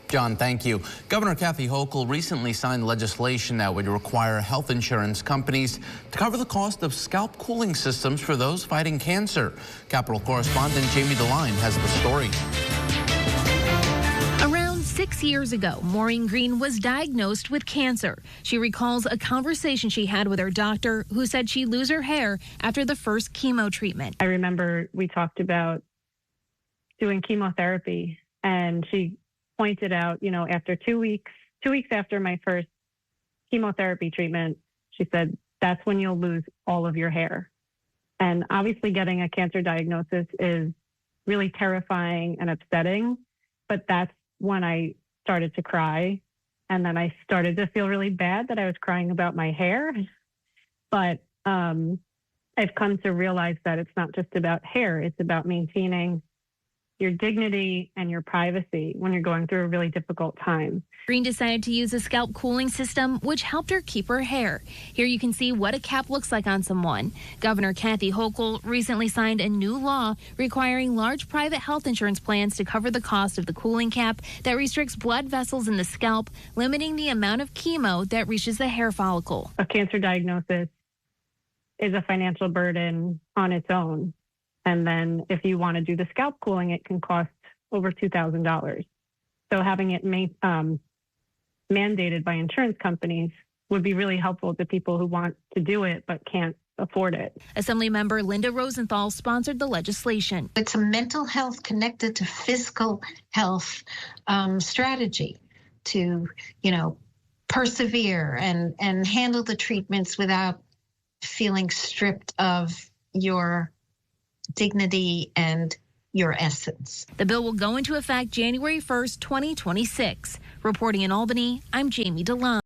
John, thank you. Governor Kathy Hochul recently signed legislation that would require health insurance companies to cover the cost of scalp cooling systems for those fighting cancer. Capitol correspondent Jamie DeLine has the story. Around 6 years ago, Maureen Green was diagnosed with cancer. She recalls a conversation she had with her doctor, who said she'd lose her hair after the first chemo treatment. I remember we talked about doing chemotherapy, and she pointed out, after 2 weeks after my first chemotherapy treatment, she said, that's when you'll lose all of your hair. And obviously getting a cancer diagnosis is really terrifying and upsetting, but that's when I started to cry. And then I started to feel really bad that I was crying about my hair. But I've come to realize that it's not just about hair, it's about maintaining your dignity and your privacy when you're going through a really difficult time. Green decided to use a scalp cooling system, which helped her keep her hair. Here you can see what a cap looks like on someone. Governor Kathy Hochul recently signed a new law requiring large private health insurance plans to cover the cost of the cooling cap that restricts blood vessels in the scalp, limiting the amount of chemo that reaches the hair follicle. A cancer diagnosis is a financial burden on its own. And then if you want to do the scalp cooling, it can cost over $2,000. So having it mandated by insurance companies would be really helpful to people who want to do it but can't afford it. Assemblymember Linda Rosenthal sponsored the legislation. It's a mental health connected to physical health strategy to, persevere and handle the treatments without feeling stripped of your dignity and your essence. The bill will go into effect January 1st, 2026. Reporting in Albany, I'm Jamie DeLine.